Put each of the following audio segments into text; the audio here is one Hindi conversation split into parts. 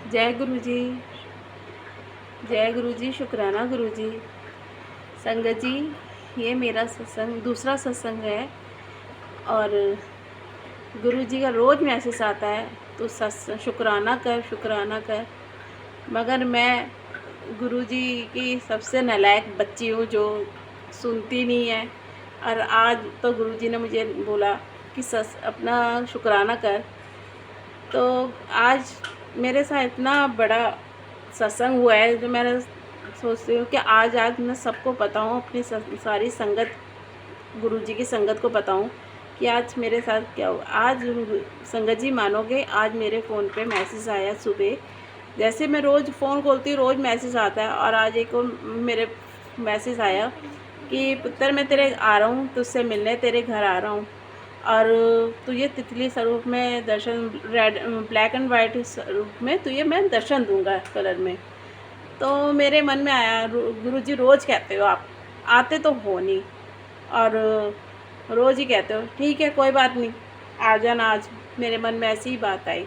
जय गुरु जी। जय गुरु जी। शुक्राना गुरु जी। संगत जी, ये मेरा सत्संग दूसरा सत्संग है और गुरु जी का रोज़ मैसेज आता है तो शुक्राना कर, शुक्राना कर। मगर मैं गुरु जी की सबसे नालायक बच्ची हूँ जो सुनती नहीं है। और आज तो गुरु जी ने मुझे बोला कि अपना शुक्राना कर। तो आज मेरे साथ इतना बड़ा सत्संग हुआ है जो मैंने सोचती हूँ कि आज मैं सबको बताऊँ, अपनी सारी संगत, गुरुजी की संगत को बताऊँ कि आज मेरे साथ क्या हुआ। आज संगत जी मानोगे, आज मेरे फ़ोन पे मैसेज आया सुबह। जैसे मैं रोज़ फ़ोन खोलती हूँ रोज़ मैसेज आता है, और आज एक और मेरे मैसेज आया कि पुत्र मैं तेरे आ रहा हूँ, तुझसे मिलने तेरे घर आ रहा हूँ, और तुझे तितली स्वरूप में दर्शन, रेड ब्लैक एंड वाइट स्वरूप में तुझे मैं दर्शन दूंगा कलर में। तो मेरे मन में आया, गुरुजी रोज़ कहते हो आप, आते तो हो नहीं और रोज़ ही कहते हो, ठीक है कोई बात नहीं, आ जाना आज। मेरे मन में ऐसी ही बात आई।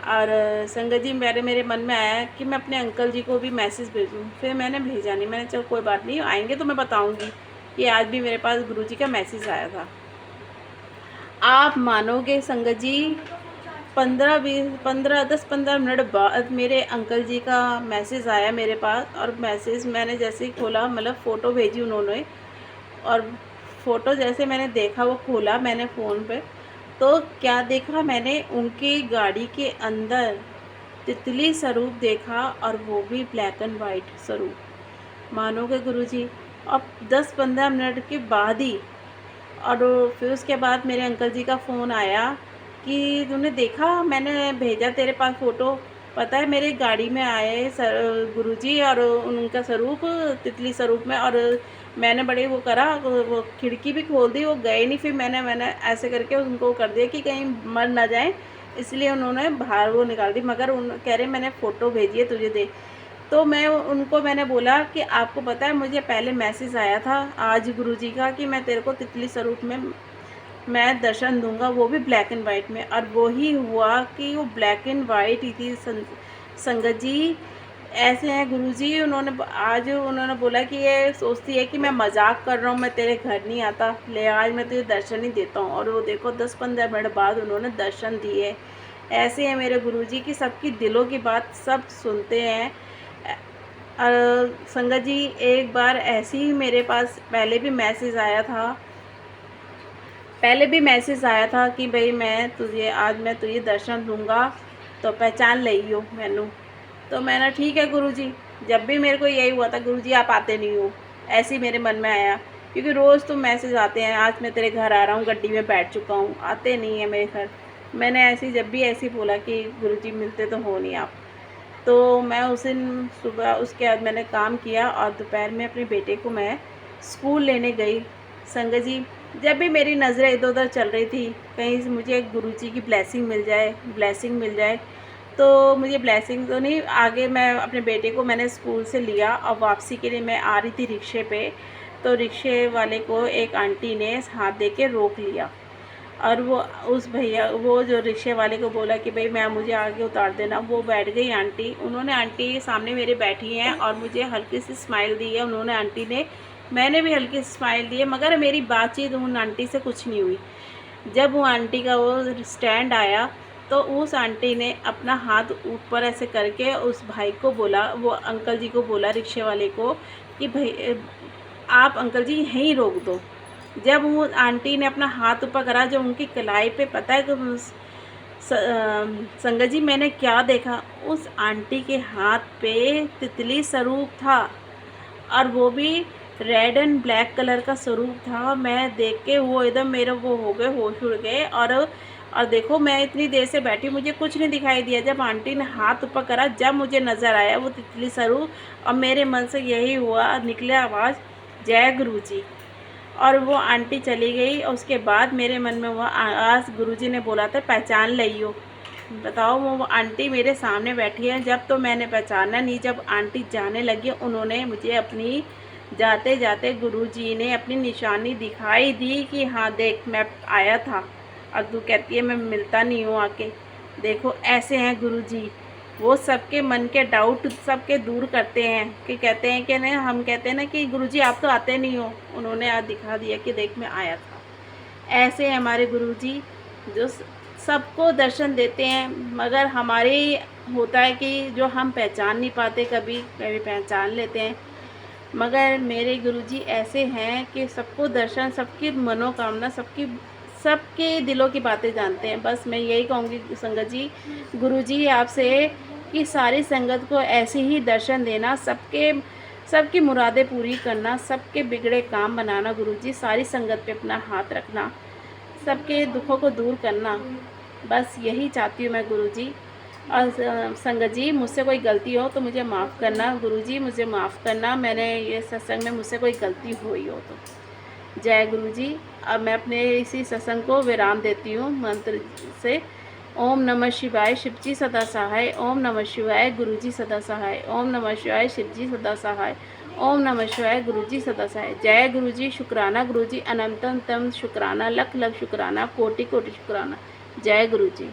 और संगत जी, मेरे मन में आया कि मैं अपने अंकल जी को भी मैसेज भेजूं। फिर मैंने भेजा नहीं, मैंने चलो कोई बात नहीं, आएंगे तो मैं बताऊंगी कि आज भी मेरे पास गुरुजी का मैसेज आया था। आप मानोगे संगत जी, 10-15 मिनट बाद मेरे अंकल जी का मैसेज आया मेरे पास। और मैसेज मैंने जैसे ही खोला, मतलब फ़ोटो भेजी उन्होंने, और फ़ोटो जैसे मैंने देखा, वो खोला मैंने फ़ोन पे, तो क्या देखा मैंने, उनकी गाड़ी के अंदर तितली स्वरूप देखा, और वो भी ब्लैक एंड वाइट स्वरूप। मानोगे गुरुजी, अब 10-15 मिनट के बाद ही, और फिर उसके बाद मेरे अंकल जी का फ़ोन आया कि तूने देखा, मैंने भेजा तेरे पास फ़ोटो, पता है मेरे गाड़ी में आए गुरुजी और उनका स्वरूप तितली स्वरूप में। और मैंने बड़े वो करा, वो खिड़की भी खोल दी, वो गए नहीं। फिर मैंने ऐसे करके उनको कर दिया कि कहीं मर ना जाए, इसलिए उन्होंने बाहर वो निकाल दी। मगर उन कह रहे मैंने फ़ोटो भेजी है तुझे दे। तो मैंने बोला कि आपको पता है मुझे पहले मैसेज आया था आज गुरुजी का कि मैं तेरे को तितली स्वरूप में मैं दर्शन दूंगा, वो भी ब्लैक एंड वाइट में। और वो ही हुआ कि वो ब्लैक एंड वाइट ही थी। संगत जी, ऐसे हैं गुरुजी, आज उन्होंने बोला कि ये सोचती है कि मैं मजाक कर रहा हूँ, मैं तेरे घर नहीं आता, ले आज मैं तुझे दर्शन ही देता हूँ। और वो देखो 10-15 मिनट बाद उन्होंने दर्शन दिए। ऐसे हैं मेरे गुरुजी की सबकी दिलों की बात सब सुनते हैं। संगत जी, एक बार ऐसे ही मेरे पास पहले भी मैसेज आया था कि भाई मैं तुझे दर्शन दूंगा, तो पहचान लियो मैनू। तो मैंने ठीक है गुरुजी। जब भी मेरे को यही हुआ था, गुरुजी आप आते नहीं हो, ऐसे ही मेरे मन में आया, क्योंकि रोज़ तो मैसेज आते हैं, आज मैं तेरे घर आ रहा हूँ, गड्डी में बैठ चुका हूँ, आते नहीं है मेरे घर। मैंने जब भी ऐसे ही बोला कि गुरुजी मिलते तो हो नहीं आप। तो मैं उस दिन सुबह उसके बाद मैंने काम किया, और दोपहर में अपने बेटे को मैं स्कूल लेने गई। संगत जी, जब भी मेरी नज़रें इधर उधर चल रही थी, कहीं से मुझे गुरुजी की ब्लेसिंग मिल जाए, तो मुझे ब्लेसिंग तो नहीं, आगे मैं अपने बेटे को मैंने स्कूल से लिया, और वापसी के लिए मैं आ रही थी रिक्शे पे, तो रिक्शे वाले को एक आंटी ने हाथ दे के रोक लिया। और वो जो रिक्शे वाले को बोला कि भाई मैं मुझे आगे उतार देना। वो बैठ गई आंटी, आंटी सामने मेरे बैठी हैं और मुझे हल्की सी स्माइल दी है उन्होंने, आंटी ने, मैंने भी हल्की सी स्माइल दी है, मगर मेरी बातचीत उन आंटी से कुछ नहीं हुई। जब वो आंटी का वो स्टैंड आया, तो उस आंटी ने अपना हाथ ऊपर ऐसे करके उस भाई को बोला, वो अंकल जी को बोला, रिक्शे वाले को, कि भाई आप अंकल जी यहीं रोक दो। जब वो आंटी ने अपना हाथ ऊपर करा, जो उनकी कलाई पे, पता है कि संगत जी मैंने क्या देखा, उस आंटी के हाथ पे तितली स्वरूप था, और वो भी रेड एंड ब्लैक कलर का स्वरूप था। मैं देख के वो एकदम मेरे वो हो गए, होश उड़ गए। और देखो मैं इतनी देर से बैठी, मुझे कुछ नहीं दिखाई दिया। जब आंटी ने हाथ ऊपर करा, जब मुझे नज़र आया वो तितली स्वरूप, और मेरे मन से यही हुआ, निकले आवाज़, जय गुरु जी। और वो आंटी चली गई, और उसके बाद मेरे मन में हुआ, आज गुरुजी ने बोला था पहचान लियो। बताओ, वो आंटी मेरे सामने बैठी है। जब तो मैंने पहचाना नहीं, जब आंटी जाने लगी, उन्होंने मुझे अपनी, जाते जाते गुरुजी ने अपनी निशानी दिखाई दी कि हाँ देख मैं आया था, और तू कहती है मैं मिलता नहीं हूँ आके। देखो ऐसे हैं गुरुजी, वो सबके मन के डाउट सबके दूर करते हैं, कि कहते हैं कि नहीं, हम कहते हैं ना कि गुरुजी आप तो आते नहीं हो, उन्होंने आज दिखा दिया कि देख मैं आया था। ऐसे हमारे गुरुजी जो सबको दर्शन देते हैं, मगर हमारे होता है कि जो हम पहचान नहीं पाते, कभी कभी पहचान लेते हैं, मगर मेरे गुरुजी ऐसे हैं कि सबको दर्शन, सबकी मनोकामना, सबके दिलों की बातें जानते हैं। बस मैं यही कहूँगी संगत जी, गुरुजी आपसे कि सारी संगत को ऐसे ही दर्शन देना, सबकी मुरादें पूरी करना, सबके बिगड़े काम बनाना गुरुजी, सारी संगत पे अपना हाथ रखना, सबके दुखों को दूर करना, बस यही चाहती हूँ मैं गुरुजी। और संगत जी, मुझसे कोई गलती हो तो मुझे माफ़ करना गुरुजी, मुझे माफ़ करना, मैंने ये सत्संग में मुझसे कोई गलती हुई हो तो। जय गुरुजी। अब मैं अपने इसी सत्संग को विराम देती हूँ मंत्र से। ओम नमः शिवाय, शिवजी सदा सहाय। ओम नमः शिवाय, गुरुजी सदा सहाय। ओम नमः शिवाय, शिवजी सदा सहाय। ओम नमः शिवाय, गुरुजी सदा सहाय। जय गुरुजी, शुक्राना गुरुजी, अनंतम शुक्राना, लख लख शुक्राना, कोटि कोटि शुक्राना। जय गुरुजी।